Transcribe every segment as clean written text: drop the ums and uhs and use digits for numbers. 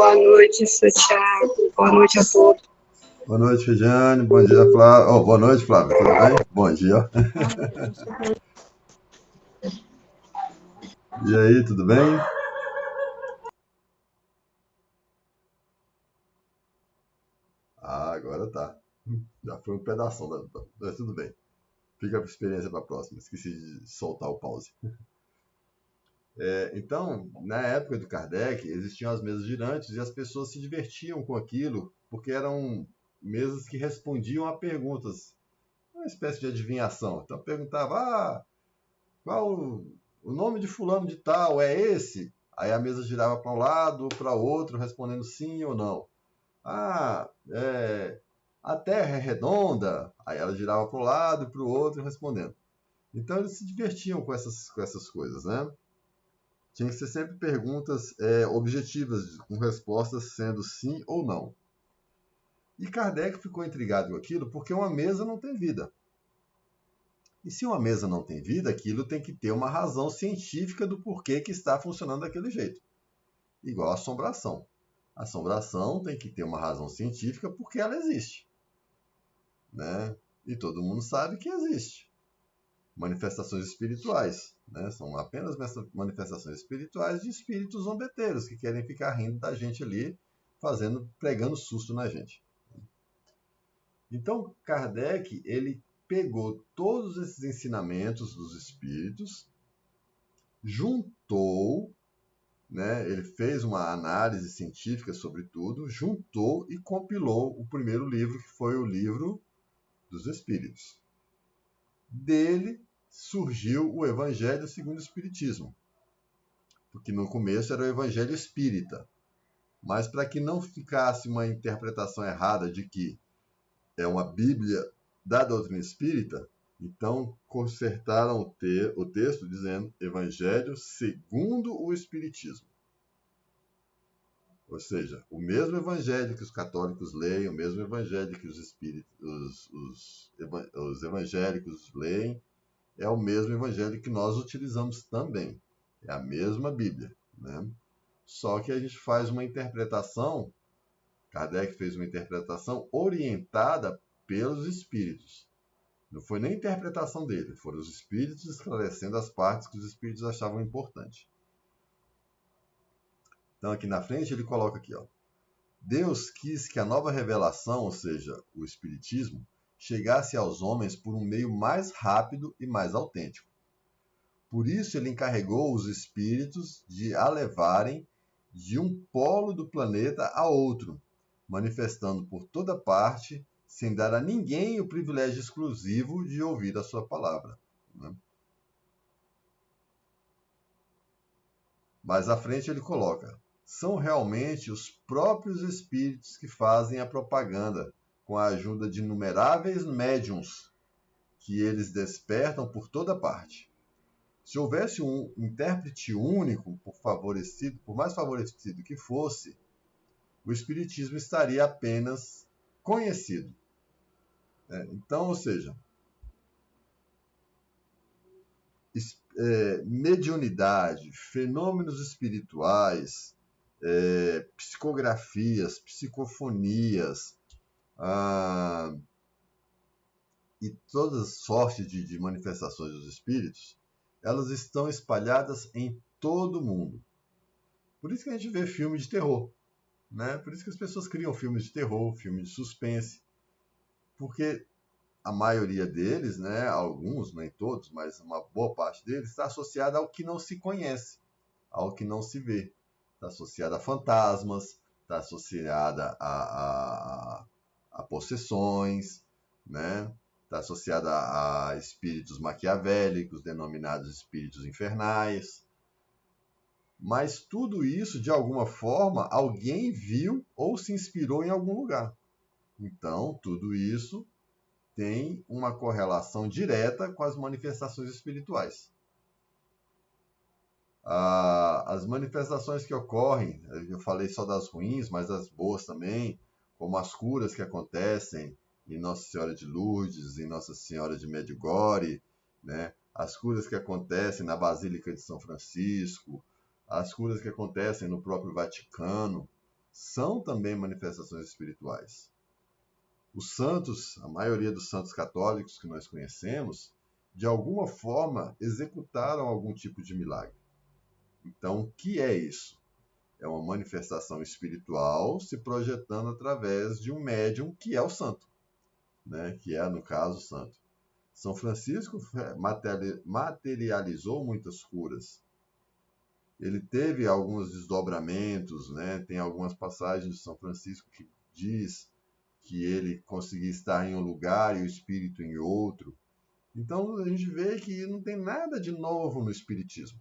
boa noite, seu Thiago. Boa noite a todos. Boa noite, Regiane. Bom dia, Flávio. Oh, boa noite, Flávio. Tudo bem? Bom dia. E aí, tudo bem? Ah, agora tá. Já foi um pedaço mas tudo bem. Fica a experiência para a próxima. Esqueci de soltar o pause. Então, na época do Kardec, existiam as mesas girantes e as pessoas se divertiam com aquilo, porque eram mesas que respondiam a perguntas, uma espécie de adivinhação. Então, perguntava, qual o nome de fulano de tal é esse? Aí a mesa girava para um lado ou para outro, respondendo sim ou não. A Terra é redonda? Aí ela girava para um lado e para o outro, respondendo. Então, eles se divertiam com essas coisas, né? Tinha que ser sempre perguntas objetivas, com respostas sendo sim ou não. E Kardec ficou intrigado com aquilo porque uma mesa não tem vida. E se uma mesa não tem vida, aquilo tem que ter uma razão científica do porquê que está funcionando daquele jeito. Igual a assombração. A assombração tem que ter uma razão científica porque ela existe. Né? E todo mundo sabe que existe. Manifestações espirituais, né? São apenas manifestações espirituais de espíritos zombeteiros que querem ficar rindo da gente ali, pregando susto na gente. Então, Kardec, ele pegou todos esses ensinamentos dos espíritos, juntou, né? Ele fez uma análise científica sobre tudo, juntou e compilou o primeiro livro, que foi o Livro dos Espíritos. Dele surgiu o Evangelho segundo o Espiritismo, porque no começo era o Evangelho Espírita, mas para que não ficasse uma interpretação errada de que é uma Bíblia da doutrina espírita, então consertaram o texto dizendo Evangelho segundo o Espiritismo. Ou seja, o mesmo Evangelho que os católicos leem, o mesmo Evangelho que os evangélicos leem, é o mesmo Evangelho que nós utilizamos também. É a mesma Bíblia, né? Só que a gente faz uma interpretação, Kardec fez uma interpretação orientada pelos espíritos. Não foi nem a interpretação dele, foram os espíritos esclarecendo as partes que os espíritos achavam importantes. Então, aqui na frente, ele coloca aqui, ó. Deus quis que a nova revelação, ou seja, o espiritismo, chegasse aos homens por um meio mais rápido e mais autêntico. Por isso, ele encarregou os espíritos de a levarem de um polo do planeta a outro, manifestando por toda parte, sem dar a ninguém o privilégio exclusivo de ouvir a sua palavra. Né? Mais à frente ele coloca: são realmente os próprios espíritos que fazem a propaganda, com a ajuda de inumeráveis médiuns que eles despertam por toda parte. Se houvesse um intérprete único, por mais favorecido que fosse, o espiritismo estaria apenas conhecido. Então, ou seja, mediunidade, fenômenos espirituais, psicografias, psicofonias, e todas as sortes de manifestações dos espíritos, elas estão espalhadas em todo o mundo. Por isso que a gente vê filme de terror, né? Por isso que as pessoas criam filmes de terror, filmes de suspense, porque a maioria deles, né, alguns, nem todos, mas uma boa parte deles, está associada ao que não se conhece, ao que não se vê. Está associada a fantasmas, está associada a possessões, né? Está associada a espíritos maquiavélicos, denominados espíritos infernais. Mas tudo isso, de alguma forma, alguém viu ou se inspirou em algum lugar. Então, tudo isso tem uma correlação direta com as manifestações espirituais. As manifestações que ocorrem, eu falei só das ruins, mas as boas também, como as curas que acontecem em Nossa Senhora de Lourdes, em Nossa Senhora de Medjugorje, né? As curas que acontecem na Basílica de São Francisco, as curas que acontecem no próprio Vaticano, são também manifestações espirituais. Os santos, a maioria dos santos católicos que nós conhecemos, de alguma forma executaram algum tipo de milagre. Então, o que é isso? É uma manifestação espiritual se projetando através de um médium que é o santo, né? Que é, no caso, o santo. São Francisco materializou muitas curas. Ele teve alguns desdobramentos, né? Tem algumas passagens de São Francisco que diz que ele conseguia estar em um lugar e o espírito em outro. Então a gente vê que não tem nada de novo no espiritismo,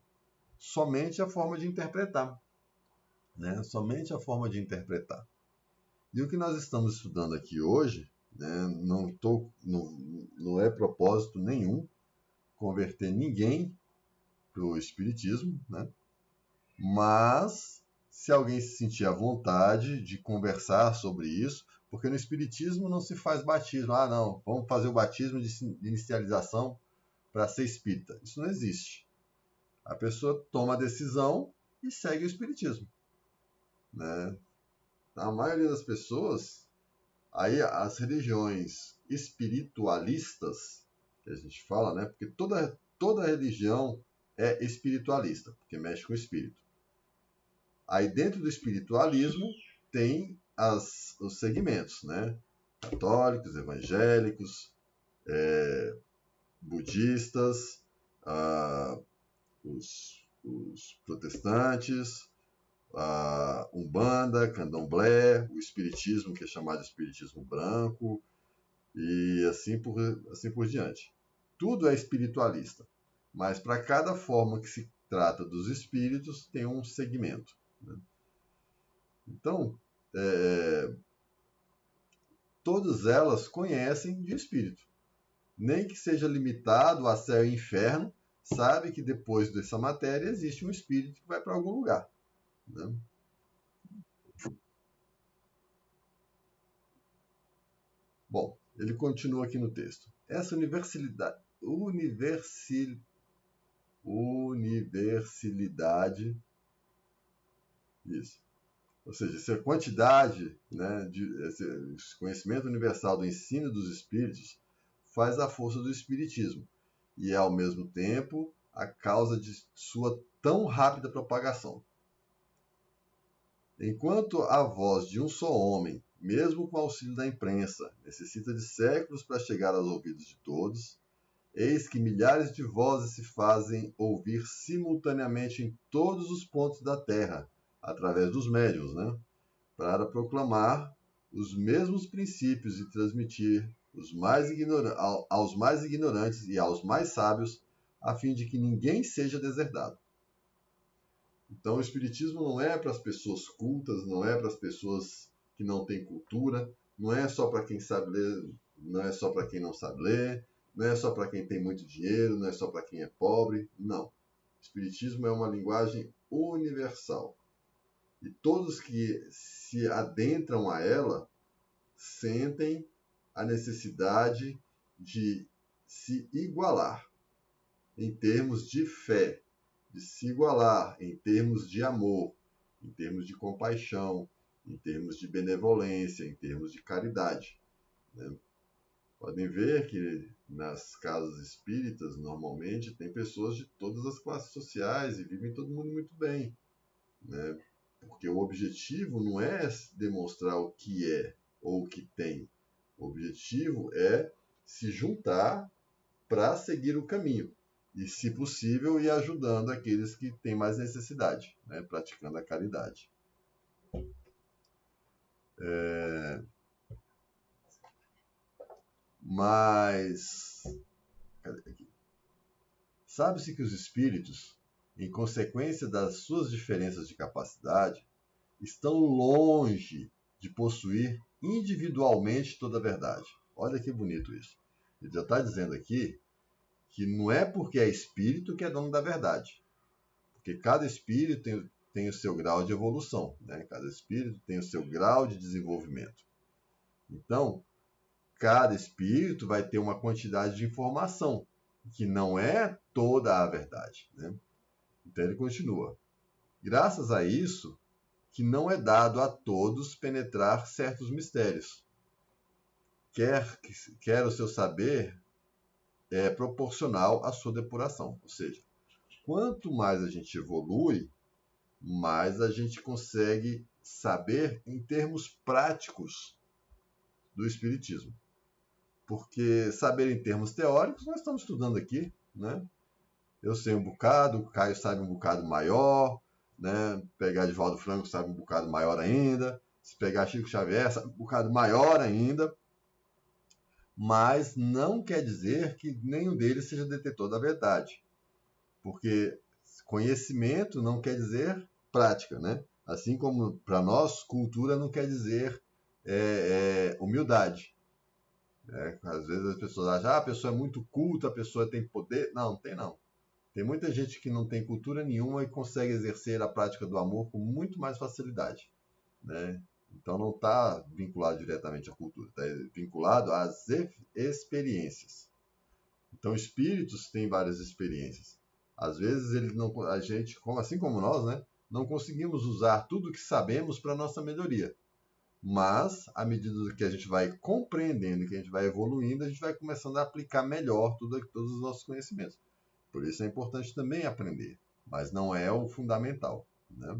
somente a forma de interpretar, né? Somente a forma de interpretar. E o que nós estamos estudando aqui hoje, né? Não é propósito nenhum converter ninguém para o espiritismo, né? Mas se alguém se sentir à vontade de conversar sobre isso, porque no espiritismo não se faz batismo. Ah, não, vamos fazer o batismo de inicialização para ser espírita. Isso não existe. A pessoa toma a decisão e segue o espiritismo, né? A maioria das pessoas, aí as religiões espiritualistas, que a gente fala, né? Porque toda religião é espiritualista, porque mexe com o espírito. Aí dentro do espiritualismo tem os segmentos, né? Católicos, evangélicos, budistas, os protestantes, a Umbanda, Candomblé, o Espiritismo, que é chamado de Espiritismo Branco, e assim por diante. Tudo é espiritualista, mas para cada forma que se trata dos espíritos tem um segmento, né? Então, todas elas conhecem de espírito. Nem que seja limitado a céu e inferno, sabe que depois dessa matéria existe um espírito que vai para algum lugar, né? Bom, ele continua aqui no texto. Essa universalidade, isso. Ou seja, essa quantidade, né, esse conhecimento universal do ensino dos espíritos faz a força do espiritismo e é, ao mesmo tempo, a causa de sua tão rápida propagação. Enquanto a voz de um só homem, mesmo com auxílio da imprensa, necessita de séculos para chegar aos ouvidos de todos, eis que milhares de vozes se fazem ouvir simultaneamente em todos os pontos da Terra, através dos médiuns, né? Para proclamar os mesmos princípios e transmitir aos mais ignorantes e aos mais sábios, a fim de que ninguém seja deserdado. Então, o Espiritismo não é para as pessoas cultas, não é para as pessoas que não têm cultura, não é só para quem sabe ler, não é só para quem não sabe ler, não é só para quem tem muito dinheiro, não é só para quem é pobre. Não. O Espiritismo é uma linguagem universal. E todos que se adentram a ela sentem a necessidade de se igualar em termos de fé, de se igualar em termos de amor, em termos de compaixão, em termos de benevolência, em termos de caridade, né? Podem ver que nas casas espíritas, normalmente, tem pessoas de todas as classes sociais e vivem todo mundo muito bem, né? Porque o objetivo não é demonstrar o que é ou o que tem. O objetivo é se juntar para seguir o caminho. E, se possível, ir ajudando aqueles que têm mais necessidade, né? Praticando a caridade. Mas, cadê aqui? Sabe-se que os espíritos, em consequência das suas diferenças de capacidade, estão longe de possuir individualmente toda a verdade. Olha que bonito isso. Ele já está dizendo aqui que não é porque é espírito que é dono da verdade. Porque cada espírito tem o seu grau de evolução, né? Cada espírito tem o seu grau de desenvolvimento. Então, cada espírito vai ter uma quantidade de informação que não é toda a verdade, né? Então ele continua. Graças a isso, que não é dado a todos penetrar certos mistérios. Quer o seu saber é proporcional à sua depuração. Ou seja, quanto mais a gente evolui, mais a gente consegue saber em termos práticos do Espiritismo. Porque saber em termos teóricos, nós estamos estudando aqui, né? Eu sei um bocado, o Caio sabe um bocado maior, né? Pegar Divaldo Franco sabe um bocado maior ainda, se pegar Chico Xavier sabe um bocado maior ainda, mas não quer dizer que nenhum deles seja detetor da verdade, porque conhecimento não quer dizer prática, né? Assim como para nós cultura não quer dizer humildade. Às vezes as pessoas acham, a pessoa é muito culta, a pessoa tem poder. Não, não tem não. Tem muita gente que não tem cultura nenhuma e consegue exercer a prática do amor com muito mais facilidade, né? Então não está vinculado diretamente à cultura, está vinculado às experiências. Então espíritos têm várias experiências. Às vezes a gente, assim como nós, né, não conseguimos usar tudo o que sabemos para nossa melhoria. Mas, à medida que a gente vai compreendendo, que a gente vai evoluindo, a gente vai começando a aplicar melhor todos os nossos conhecimentos. Por isso é importante também aprender, mas não é o fundamental, né?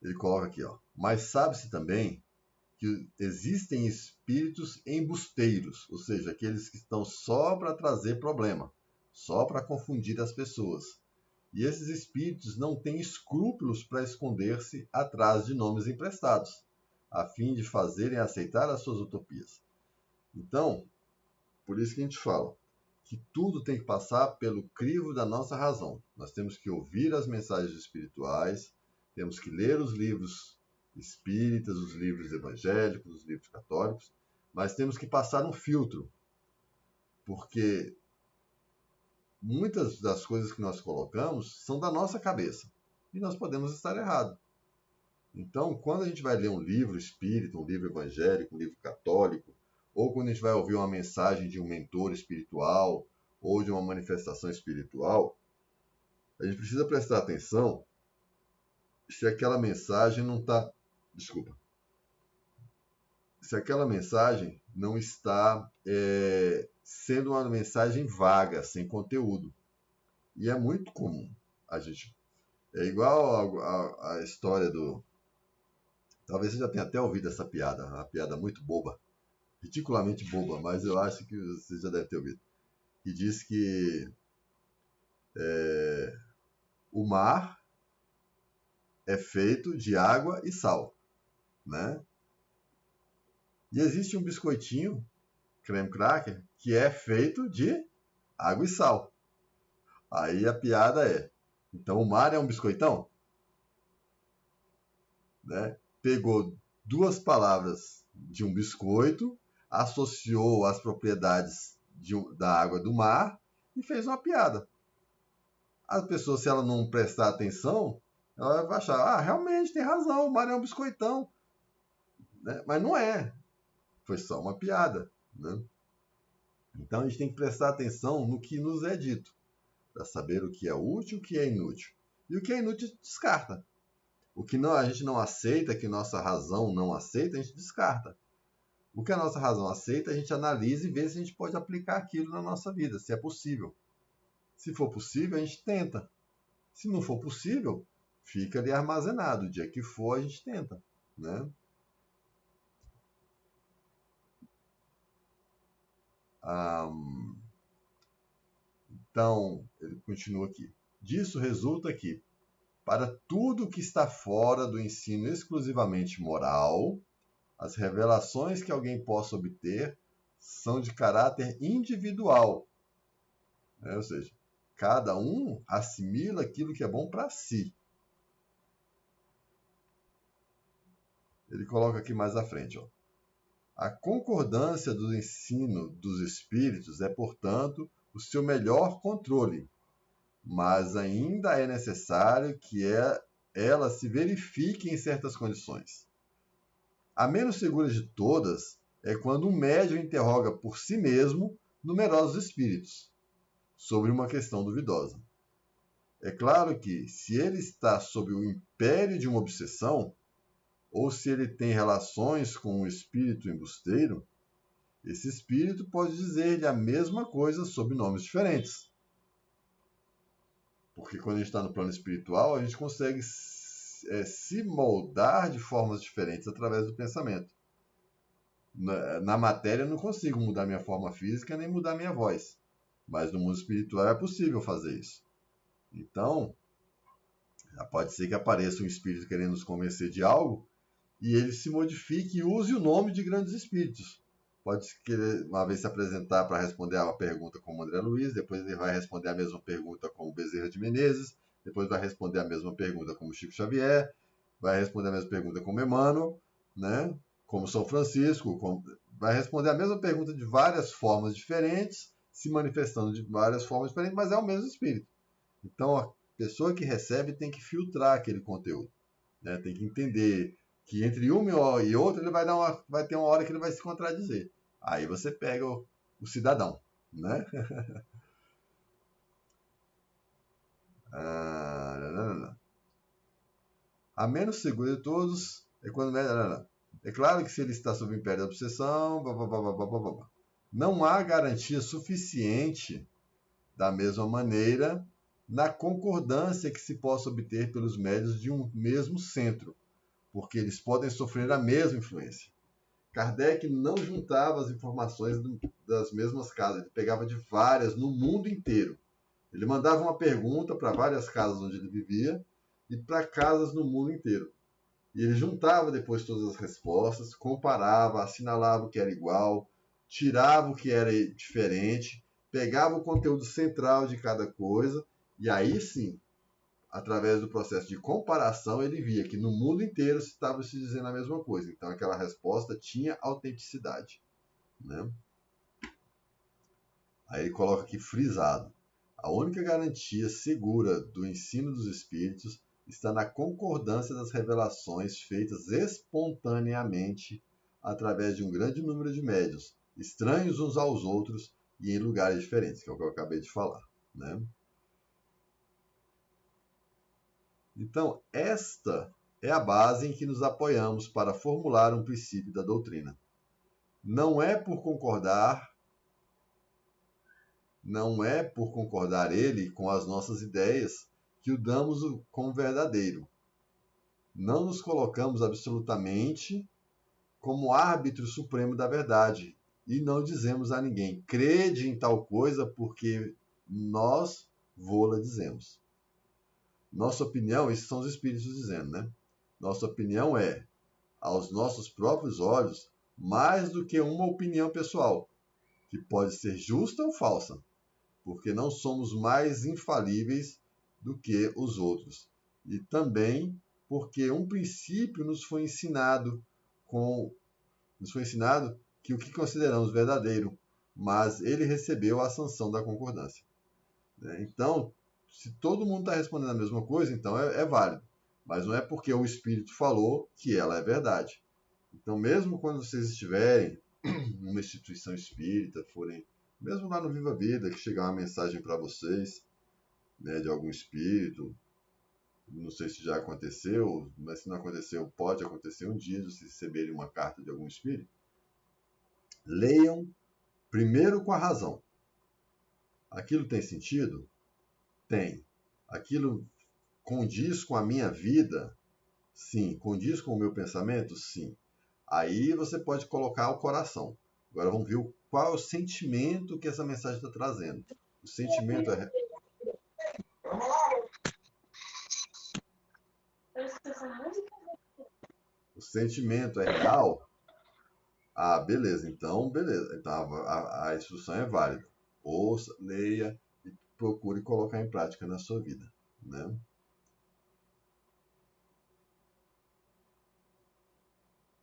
Ele coloca aqui, ó. Mas sabe-se também que existem espíritos embusteiros, ou seja, aqueles que estão só para trazer problema, só para confundir as pessoas. E esses espíritos não têm escrúpulos para esconder-se atrás de nomes emprestados, a fim de fazerem aceitar as suas utopias. Então, por isso que a gente fala que tudo tem que passar pelo crivo da nossa razão. Nós temos que ouvir as mensagens espirituais, temos que ler os livros espíritas, os livros evangélicos, os livros católicos, mas temos que passar um filtro, porque muitas das coisas que nós colocamos são da nossa cabeça e nós podemos estar errados. Então, quando a gente vai ler um livro espírita, um livro evangélico, um livro católico, ou quando a gente vai ouvir uma mensagem de um mentor espiritual ou de uma manifestação espiritual, a gente precisa prestar atenção se aquela mensagem não está... Desculpa. Se aquela mensagem não está sendo uma mensagem vaga, sem conteúdo. E é muito comum a gente... É igual a história do... Talvez você já tenha até ouvido essa piada, uma piada muito boba, ridiculamente boba, mas eu acho que você já deve ter ouvido. Que diz que o mar é feito de água e sal, né? E existe um biscoitinho, creme cracker, que é feito de água e sal. Aí a piada é, então o mar é um biscoitão? Né? Pegou duas palavras de um biscoito, associou as propriedades da água do mar e fez uma piada. A pessoa, se ela não prestar atenção, ela vai achar, realmente tem razão, o mar é um biscoitão. Né? Mas não é. Foi só uma piada. Né? Então a gente tem que prestar atenção no que nos é dito, para saber o que é útil e o que é inútil. E o que é inútil descarta. O que a gente não aceita, que nossa razão não aceita, a gente descarta. O que a nossa razão aceita, a gente analisa e vê se a gente pode aplicar aquilo na nossa vida, se é possível. Se for possível, a gente tenta. Se não for possível, fica ali armazenado. O dia que for, a gente tenta. Né? Então, ele continua aqui. Disso resulta que, para tudo que está fora do ensino exclusivamente moral, as revelações que alguém possa obter são de caráter individual. Né? Ou seja, cada um assimila aquilo que é bom para si. Ele coloca aqui mais à frente. Ó. A concordância do ensino dos espíritos é, portanto, o seu melhor controle, mas ainda é necessário que ela se verifique em certas condições. A menos segura de todas é quando um médium interroga por si mesmo numerosos espíritos sobre uma questão duvidosa. É claro que, se ele está sob o império de uma obsessão, ou se ele tem relações com um espírito embusteiro, esse espírito pode dizer-lhe a mesma coisa sob nomes diferentes. Porque quando a gente está no plano espiritual, a gente consegue se moldar de formas diferentes através do pensamento. Na matéria eu não consigo mudar minha forma física nem mudar minha voz. Mas no mundo espiritual é possível fazer isso. Então, pode ser que apareça um espírito querendo nos convencer de algo e ele se modifique e use o nome de grandes espíritos. Pode querer uma vez se apresentar para responder a uma pergunta como André Luiz, depois ele vai responder a mesma pergunta como Bezerra de Menezes, depois vai responder a mesma pergunta como Chico Xavier, vai responder a mesma pergunta como Emmanuel, né? Como São Francisco, vai responder a mesma pergunta de várias formas diferentes, se manifestando de várias formas diferentes, mas é o mesmo espírito. Então, a pessoa que recebe tem que filtrar aquele conteúdo, né? Tem que entender que entre uma e outra ele vai ter uma hora que ele vai se contradizer. Aí você pega o cidadão, né? A menos segura de todos é quando... É claro que se ele está sob o império da obsessão... Não há garantia suficiente, da mesma maneira, na concordância que se possa obter pelos médios de um mesmo centro, porque eles podem sofrer a mesma influência. Kardec não juntava as informações das mesmas casas, ele pegava de várias no mundo inteiro. Ele mandava uma pergunta para várias casas onde ele vivia e para casas no mundo inteiro. E ele juntava depois todas as respostas, comparava, assinalava o que era igual, tirava o que era diferente, pegava o conteúdo central de cada coisa, e aí sim, através do processo de comparação, ele via que no mundo inteiro se estava se dizendo a mesma coisa. Então aquela resposta tinha autenticidade, né? Aí ele coloca aqui frisado: a única garantia segura do ensino dos espíritos está na concordância das revelações feitas espontaneamente através de um grande número de médiuns, estranhos uns aos outros e em lugares diferentes, que é o que eu acabei de falar, né? Então, esta é a base em que nos apoiamos para formular um princípio da doutrina. Não é por concordar ele com as nossas ideias que o damos como verdadeiro. Não nos colocamos absolutamente como árbitro supremo da verdade e não dizemos a ninguém: crede em tal coisa porque nós vô-la dizemos. Nossa opinião, isso são os espíritos dizendo, né? Nossa opinião é, aos nossos próprios olhos, mais do que uma opinião pessoal, que pode ser justa ou falsa, porque não somos mais infalíveis do que os outros. E também porque um princípio nos foi ensinado que o que consideramos verdadeiro, mas ele recebeu a sanção da concordância. Então, se todo mundo está respondendo a mesma coisa, então é válido. Mas não é porque o Espírito falou que ela é verdade. Então, mesmo quando vocês estiverem numa instituição espírita, forem, mesmo lá no Viva Vida, que chegar uma mensagem para vocês, né, de algum espírito, não sei se já aconteceu, mas se não aconteceu, pode acontecer um dia de vocês receberem uma carta de algum espírito, leiam primeiro com a razão. Aquilo tem sentido? Tem. Aquilo condiz com a minha vida? Sim. Condiz com o meu pensamento? Sim. Aí você pode colocar o coração. Agora vamos ver qual é o sentimento que essa mensagem está trazendo. O sentimento é... O sentimento é real? Ah, beleza. Então, beleza. Então a instrução é válida. Ouça, leia e procure colocar em prática na sua vida, né?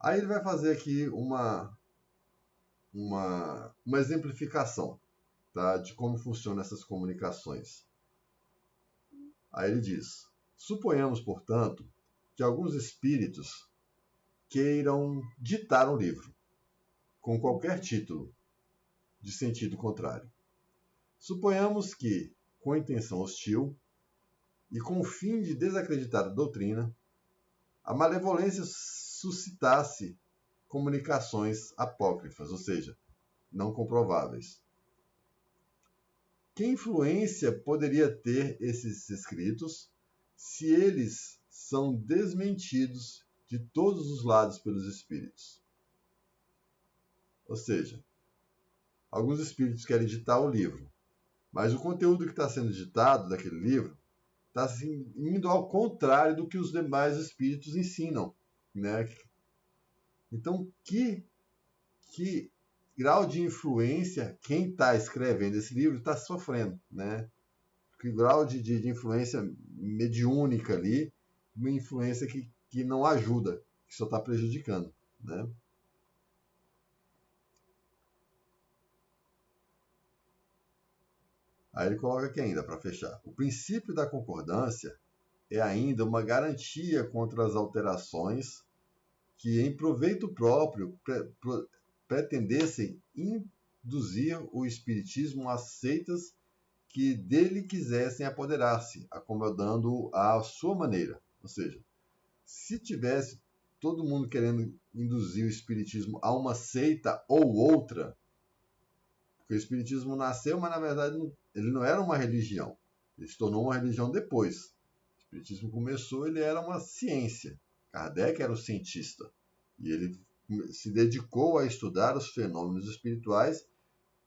Aí ele vai fazer aqui uma exemplificação, tá, de como funcionam essas comunicações. Aí ele diz: suponhamos, portanto, que alguns espíritos queiram ditar um livro. com qualquer título de sentido contrário. Suponhamos que, com intenção hostil e com o fim de desacreditar a doutrina, a malevolência suscitasse comunicações apócrifas, ou seja, não comprováveis. Que influência poderia ter esses escritos se eles são desmentidos de todos os lados pelos espíritos? Ou seja, alguns espíritos querem ditar o livro, mas o conteúdo que está sendo ditado daquele livro está indo ao contrário do que os demais espíritos ensinam, né? Então, que grau de influência quem está escrevendo esse livro está sofrendo, né? Que grau de influência mediúnica ali, uma influência que não ajuda, que só está prejudicando, né? Aí ele coloca aqui ainda, para fechar. O princípio da concordância é ainda uma garantia contra as alterações que, em proveito próprio, pretendessem induzir o espiritismo a seitas que dele quisessem apoderar-se, acomodando-o à sua maneira. Ou seja, se tivesse todo mundo querendo induzir o espiritismo a uma seita ou outra, porque o espiritismo nasceu, mas na verdade ele não era uma religião. Ele se tornou uma religião depois. O espiritismo começou, ele era uma ciência. Kardec era o cientista. E ele se dedicou a estudar os fenômenos espirituais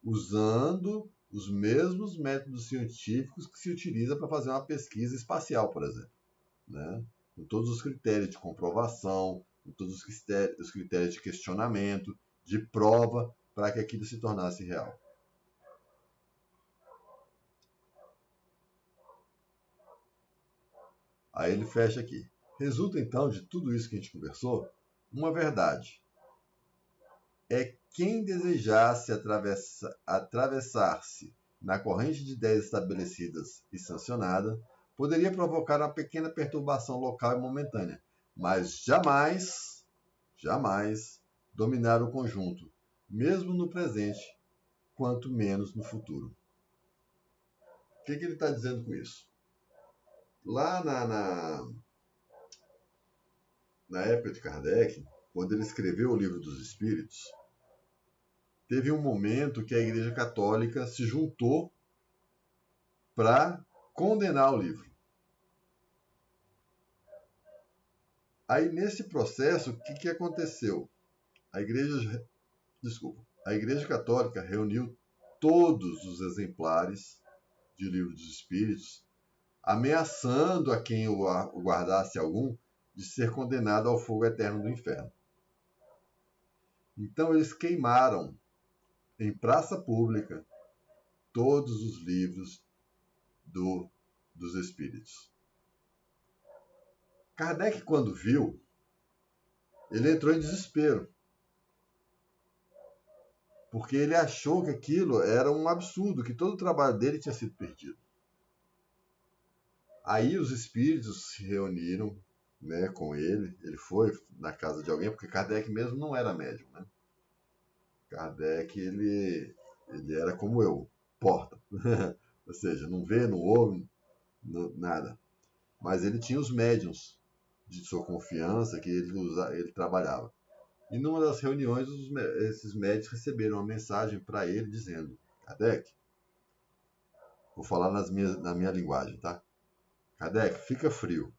usando os mesmos métodos científicos que se utiliza para fazer uma pesquisa espacial, por exemplo, né? Com todos os critérios de comprovação, com todos os critérios de questionamento, de prova, para que aquilo se tornasse real. Aí ele fecha aqui. Resulta então de tudo isso que a gente conversou, uma verdade. É quem desejasse atravessar-se na corrente de ideias estabelecidas e sancionada, poderia provocar uma pequena perturbação local e momentânea, mas jamais dominar o conjunto, mesmo no presente, quanto menos no futuro. O que ele está dizendo com isso? Lá na época de Kardec, quando ele escreveu o Livro dos Espíritos, teve um momento que a Igreja Católica se juntou para condenar o livro. Aí, nesse processo, o que aconteceu? A Igreja Católica reuniu todos os exemplares de Livro dos Espíritos, ameaçando a quem o guardasse algum de ser condenado ao fogo eterno do inferno. Então, eles queimaram em praça pública todos os livros dos Espíritos. Kardec, quando viu, ele entrou em desespero, porque ele achou que aquilo era um absurdo, que todo o trabalho dele tinha sido perdido. Aí os espíritos se reuniram, né, com ele foi na casa de alguém, porque Kardec mesmo não era médium, né? Kardec, ele era como eu, porta. Ou seja, não vê, não ouve, nada. Mas ele tinha os médiuns de sua confiança que ele trabalhava. E numa das reuniões, esses médicos receberam uma mensagem para ele dizendo: Kardec, vou falar na minha linguagem, tá? Kardec, fica frio.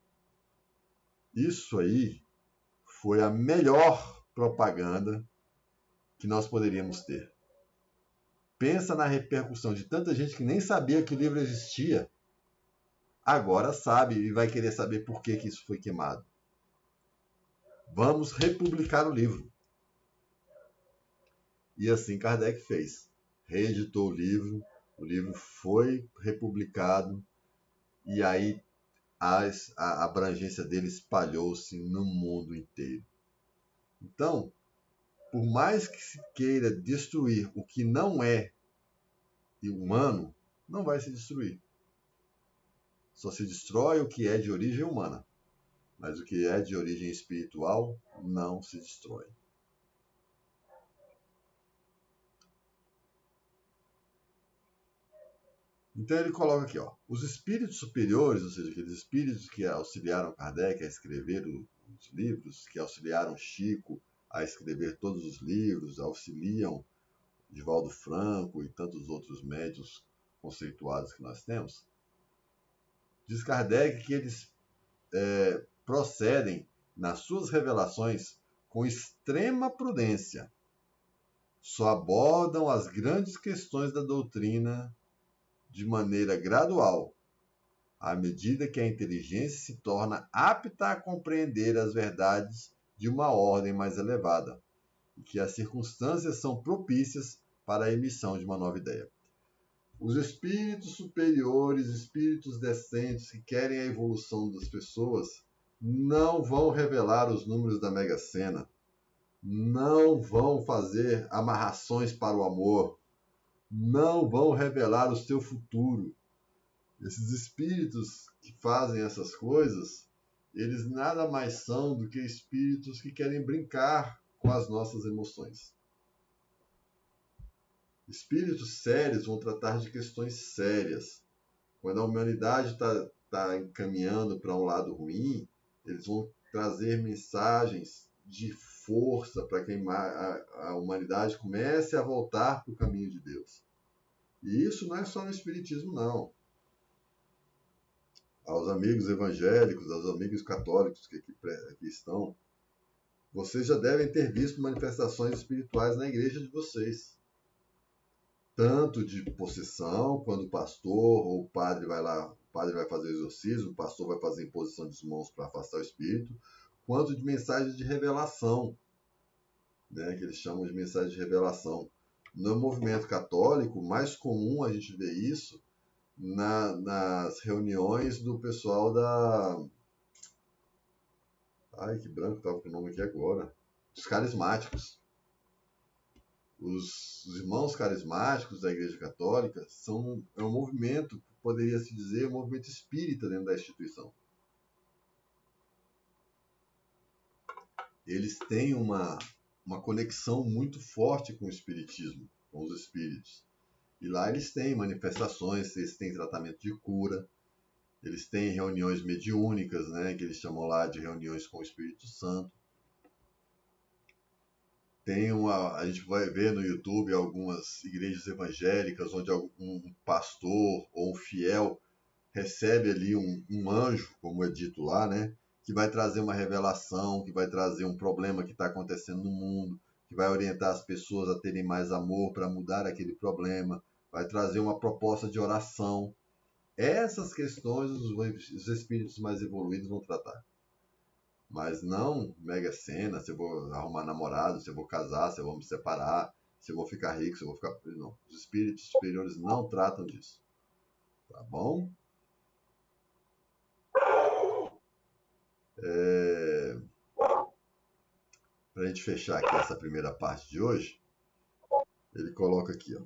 Isso aí foi a melhor propaganda que nós poderíamos ter. Pensa na repercussão de tanta gente que nem sabia que o livro existia, agora sabe e vai querer saber por que isso foi queimado. Vamos republicar o livro. E assim Kardec fez. Reeditou o livro foi republicado, e aí a abrangência dele espalhou-se no mundo inteiro. Então, por mais que se queira destruir o que não é humano, não vai se destruir. Só se destrói o que é de origem humana, mas o que é de origem espiritual não se destrói. Então ele coloca aqui, ó, os espíritos superiores, ou seja, aqueles espíritos que auxiliaram Kardec a escrever os livros, que auxiliaram Chico a escrever todos os livros, auxiliam Divaldo Franco e tantos outros médiuns conceituados que nós temos, diz Kardec que eles procedem nas suas revelações com extrema prudência. Só abordam as grandes questões da doutrina de maneira gradual, à medida que a inteligência se torna apta a compreender as verdades de uma ordem mais elevada, e que as circunstâncias são propícias para a emissão de uma nova ideia. Os espíritos superiores, espíritos decentes que querem a evolução das pessoas, não vão revelar os números da Mega Sena, não vão fazer amarrações para o amor, não vão revelar o seu futuro. Esses espíritos que fazem essas coisas, eles nada mais são do que espíritos que querem brincar com as nossas emoções. Espíritos sérios vão tratar de questões sérias. Quando a humanidade está encaminhando para um lado ruim, eles vão trazer mensagens de força para que a humanidade comece a voltar para o caminho de Deus. E isso não é só no Espiritismo, não. Aos amigos evangélicos, aos amigos católicos que aqui estão, vocês já devem ter visto manifestações espirituais na igreja de vocês. Tanto de possessão, quando o pastor ou o padre vai lá, o padre vai fazer o exorcismo, o pastor vai fazer imposição de mãos para afastar o espírito, quanto de mensagens de revelação, né, que eles chamam de mensagem de revelação. No movimento católico, mais comum a gente ver isso nas reuniões do pessoal da... Ai, que branco, estava com o nome aqui agora. Dos carismáticos. Os irmãos carismáticos da Igreja Católica é um movimento, poderia se dizer, um movimento espírita dentro da instituição. Eles têm uma conexão muito forte com o espiritismo, com os espíritos. E lá eles têm manifestações, eles têm tratamento de cura, eles têm reuniões mediúnicas, né, que eles chamam lá de reuniões com o Espírito Santo. A gente vai ver no YouTube algumas igrejas evangélicas onde um pastor ou um fiel recebe ali um anjo, como é dito lá, né, que vai trazer uma revelação, que vai trazer um problema que está acontecendo no mundo, que vai orientar as pessoas a terem mais amor para mudar aquele problema, vai trazer uma proposta de oração. Essas questões os espíritos mais evoluídos vão tratar. Mas não Mega Sena, se eu vou arrumar namorado, se eu vou casar, se eu vou me separar, se eu vou ficar rico, se eu vou ficar... Não, os espíritos superiores não tratam disso. Tá bom? Para a gente fechar aqui essa primeira parte de hoje, ele coloca aqui, ó.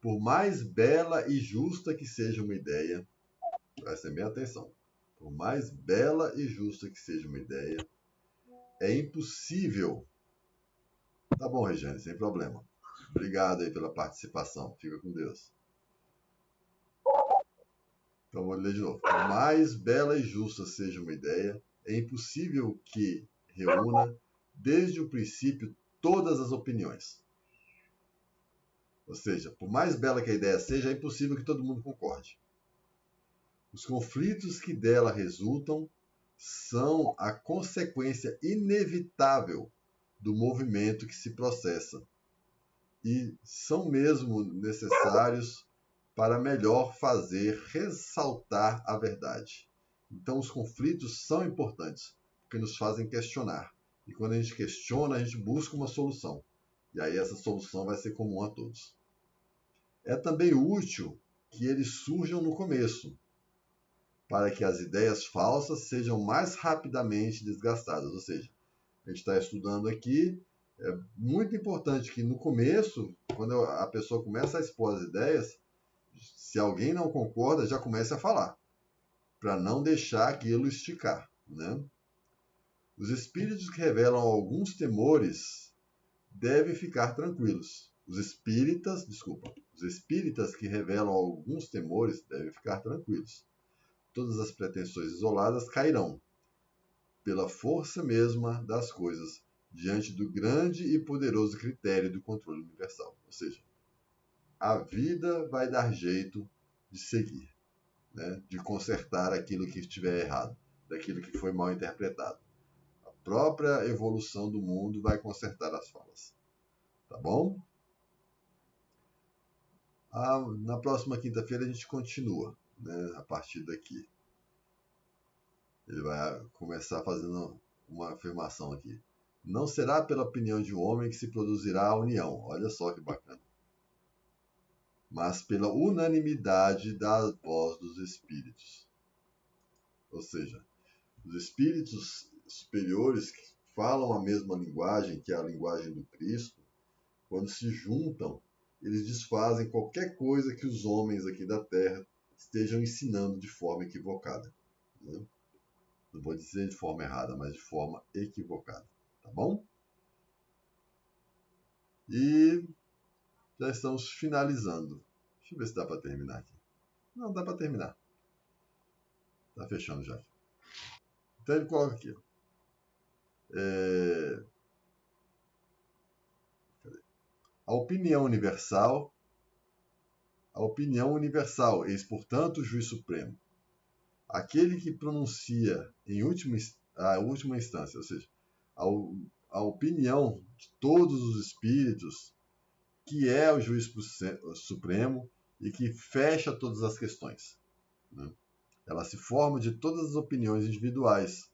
Por mais bela e justa que seja uma ideia, prestem bem atenção, por mais bela e justa que seja uma ideia, é impossível. Tá bom, Regiane, sem problema. Obrigado aí pela participação. Fica com Deus. Então vou ler de novo. Por mais bela e justa seja uma ideia, é impossível que reúna, desde o princípio, todas as opiniões. Ou seja, por mais bela que a ideia seja, é impossível que todo mundo concorde. Os conflitos que dela resultam são a consequência inevitável do movimento que se processa e são mesmo necessários para melhor fazer ressaltar a verdade. Então, os conflitos são importantes, porque nos fazem questionar. E quando a gente questiona, a gente busca uma solução. E aí essa solução vai ser comum a todos. É também útil que eles surjam no começo, para que as ideias falsas sejam mais rapidamente desgastadas. Ou seja, a gente está estudando aqui, é muito importante que no começo, quando a pessoa começa a expor as ideias, se alguém não concorda, já comece a falar, para não deixar aquilo esticar, né? Os espíritos que revelam alguns temores devem ficar tranquilos. Os espíritas que revelam alguns temores devem ficar tranquilos. Todas as pretensões isoladas cairão, pela força mesma das coisas, diante do grande e poderoso critério do controle universal. Ou seja, a vida vai dar jeito de seguir, né? De consertar aquilo que estiver errado, daquilo que foi mal interpretado. A própria evolução do mundo vai consertar as falas. Tá bom? Na próxima quinta-feira a gente continua, né? A partir daqui. Ele vai começar fazendo uma afirmação aqui. Não será pela opinião de um homem que se produzirá a união. Olha só que bacana. Mas pela unanimidade da voz dos espíritos. Ou seja, os espíritos superiores que falam a mesma linguagem, que é a linguagem do Cristo, quando se juntam, eles desfazem qualquer coisa que os homens aqui da Terra estejam ensinando de forma equivocada. Né? Não vou dizer de forma errada, mas de forma equivocada. Tá bom? E já estamos finalizando. Deixa eu ver se dá para terminar aqui. Não, dá para terminar. Tá fechando já. Então ele coloca aqui. A opinião universal, eis, portanto, o juiz supremo. Aquele que pronuncia a última instância, ou seja, a opinião de todos os espíritos, que é o juiz supremo e que fecha todas as questões. Né? Ela se forma de todas as opiniões individuais.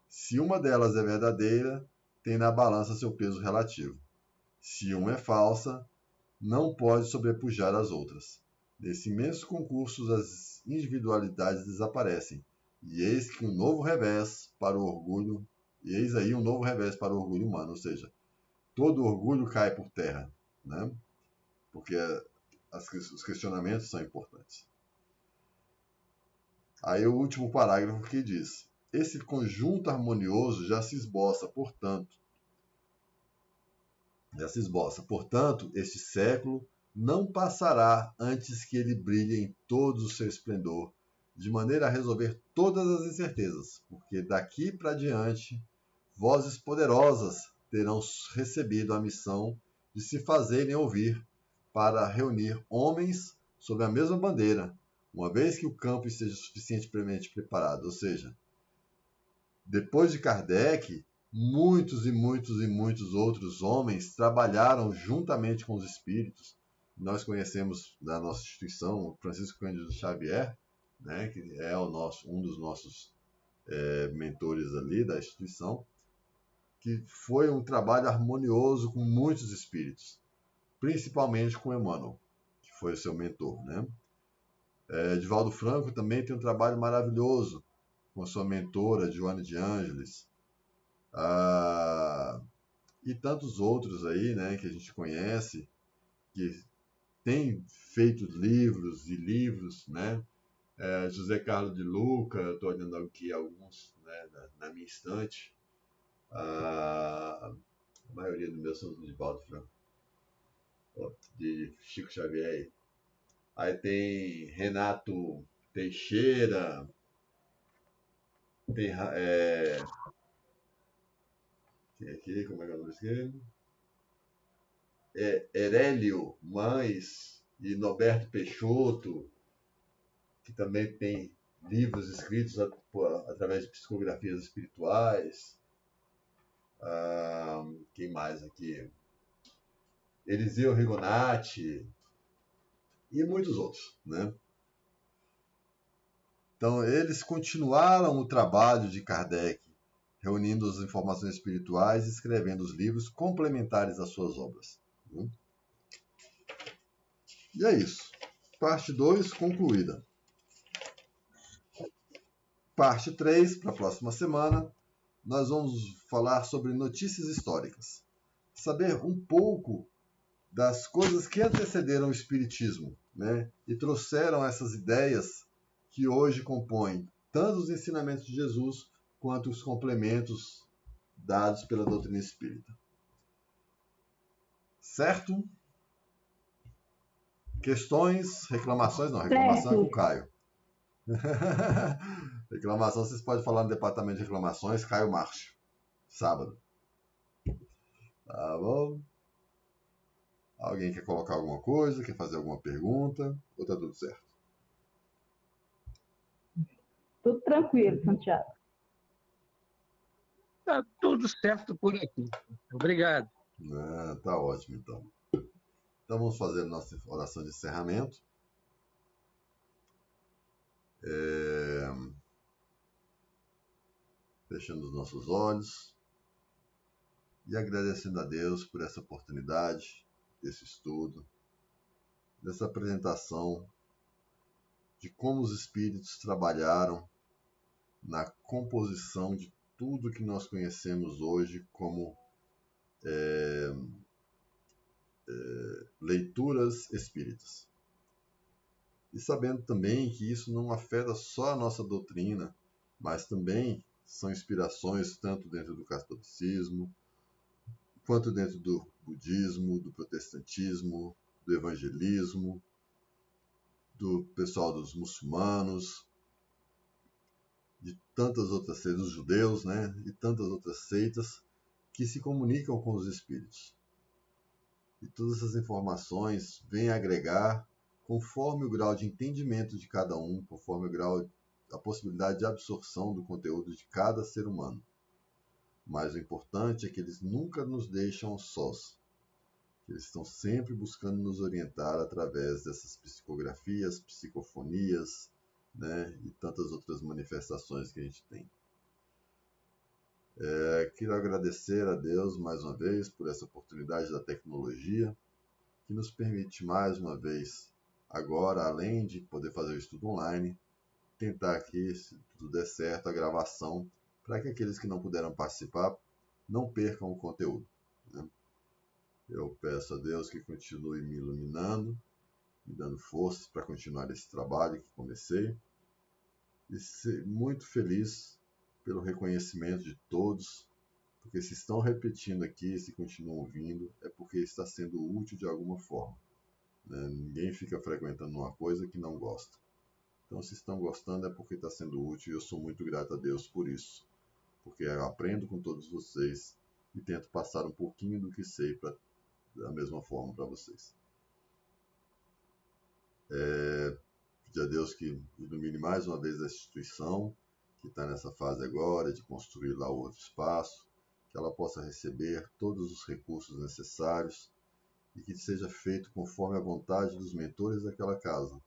Se uma delas é verdadeira, tem na balança seu peso relativo. Se uma é falsa, não pode sobrepujar as outras. Nesse imenso concurso, as individualidades desaparecem. E eis que um novo revés para o orgulho, humano, ou seja, todo orgulho cai por terra, né? Porque os questionamentos são importantes. Aí o último parágrafo que diz: esse conjunto harmonioso já se esboça, portanto, este século não passará antes que ele brilhe em todo o seu esplendor, de maneira a resolver todas as incertezas, porque daqui para diante vozes poderosas terão recebido a missão de se fazerem ouvir para reunir homens sob a mesma bandeira, uma vez que o campo esteja suficientemente preparado. Ou seja, depois de Kardec, muitos e muitos e muitos outros homens trabalharam juntamente com os espíritos. Nós conhecemos da nossa instituição Francisco Cândido Xavier, né, que é um dos nossos mentores ali da instituição, que foi um trabalho harmonioso com muitos espíritos, principalmente com Emmanuel, que foi o seu mentor. Né? Divaldo Franco também tem um trabalho maravilhoso com a sua mentora, Joana de Ângeles, e tantos outros aí, né, que a gente conhece, que têm feito livros e livros, né? José Carlos de Luca, estou olhando aqui alguns, né, na minha estante. A maioria dos meus são de Divaldo Franco, de Chico Xavier. Aí tem Renato Teixeira, tem aqui, como é que é o nome dele? Herélio Mães e Norberto Peixoto, que também tem livros escritos através de psicografias espirituais. Quem mais aqui? Eliseu Rigonati e muitos outros, né? Então, eles continuaram o trabalho de Kardec, reunindo as informações espirituais e escrevendo os livros complementares às suas obras. Né? E é isso. Parte 2 concluída. Parte 3, para a próxima semana, nós vamos falar sobre notícias históricas. Saber um pouco das coisas que antecederam o Espiritismo, né? E trouxeram essas ideias que hoje compõem tanto os ensinamentos de Jesus quanto os complementos dados pela doutrina espírita. Certo? Questões, reclamações não, reclamação é com o Caio. Reclamação vocês podem falar no departamento de reclamações, Caio Márcio, sábado. Tá bom? Alguém quer colocar alguma coisa, quer fazer alguma pergunta, ou tá tudo certo? Tudo tranquilo, Santiago. Tá tudo certo por aqui. Obrigado. Tá ótimo, então. Então vamos fazer a nossa oração de encerramento. Fechando os nossos olhos e agradecendo a Deus por essa oportunidade, desse estudo, dessa apresentação de como os espíritos trabalharam na composição de tudo que nós conhecemos hoje como leituras espíritas. E sabendo também que isso não afeta só a nossa doutrina, mas também são inspirações tanto dentro do catolicismo, quanto dentro do budismo, do protestantismo, do evangelismo, do pessoal dos muçulmanos, de tantas outras seitas, dos judeus, né? E tantas outras seitas que se comunicam com os espíritos. E todas essas informações vêm agregar conforme o grau de entendimento de cada um, conforme o grau, a possibilidade de absorção do conteúdo de cada ser humano. Mas o importante é que eles nunca nos deixam sós. Eles estão sempre buscando nos orientar através dessas psicografias, psicofonias, né, e tantas outras manifestações que a gente tem. Quero agradecer a Deus mais uma vez por essa oportunidade da tecnologia, que nos permite mais uma vez, agora, além de poder fazer o estudo online, tentar aqui, se tudo der certo, a gravação, para que aqueles que não puderam participar não percam o conteúdo, né? Eu peço a Deus que continue me iluminando, me dando forças para continuar esse trabalho que comecei, e ser muito feliz pelo reconhecimento de todos, porque se estão repetindo aqui, se continuam ouvindo, é porque está sendo útil de alguma forma, né? Ninguém fica frequentando uma coisa que não gosta. Então, se estão gostando, é porque está sendo útil, e eu sou muito grato a Deus por isso, porque eu aprendo com todos vocês e tento passar um pouquinho do que sei da mesma forma para vocês. Pedir a Deus que ilumine mais uma vez a instituição, que está nessa fase agora de construir lá o outro espaço, que ela possa receber todos os recursos necessários e que seja feito conforme a vontade dos mentores daquela casa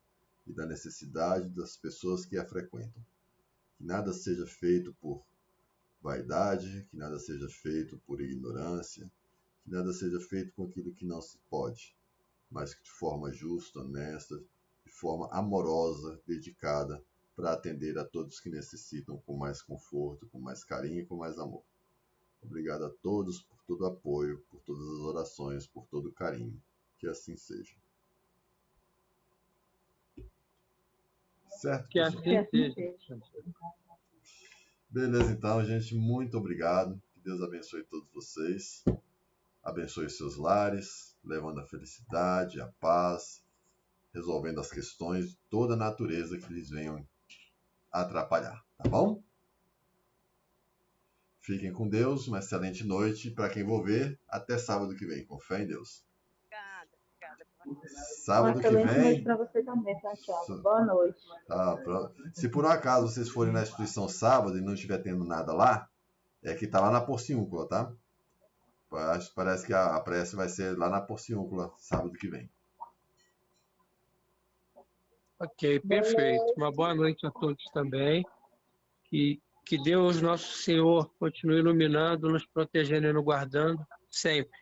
e da necessidade das pessoas que a frequentam. Que nada seja feito por vaidade, que nada seja feito por ignorância, que nada seja feito com aquilo que não se pode, mas que de forma justa, honesta, de forma amorosa, dedicada, para atender a todos que necessitam com mais conforto, com mais carinho e com mais amor. Obrigado a todos por todo o apoio, por todas as orações, por todo o carinho. Que assim seja. Certo, Que pessoal? assim seja. Beleza, então, gente. Muito obrigado. Que Deus abençoe todos vocês. Abençoe os seus lares, levando a felicidade, a paz, resolvendo as questões de toda a natureza que lhes venham atrapalhar, tá bom? Fiquem com Deus, uma excelente noite. Para quem vou ver, até sábado que vem. Com fé em Deus. Sábado que Uma excelente noite vem. para você também, Santiago. Boa noite. Se por um acaso vocês forem na instituição sábado e não estiver tendo nada lá, é que tá lá na Porciúncula, tá? Parece que a prece vai ser lá na Porciúncula, sábado que vem. Ok, perfeito. Uma boa noite a todos também. Que Deus, nosso Senhor, continue iluminando, nos protegendo e nos guardando sempre.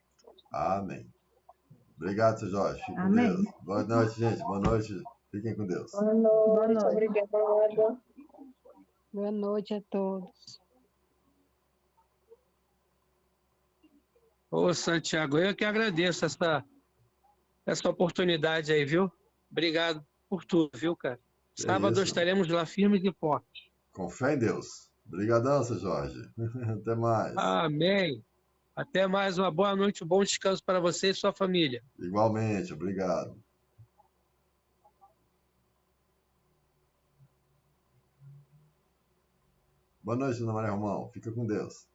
Amém. Obrigado, seu Jorge. Fique com Amém. Deus. Boa noite, gente. Boa noite. Fiquem com Deus. Boa noite, noite. obrigada. Boa noite a todos. Ô, Santiago, eu que agradeço essa oportunidade aí, viu? Obrigado por tudo, viu, cara? Sábado isso. estaremos lá firmes e fortes. Com fé em Deus. Obrigadão, seu Jorge. Até mais. Amém. Até mais, uma boa noite, um bom descanso para você e sua família. Igualmente, obrigado. Boa noite, Dona Maria Romão. Fica com Deus.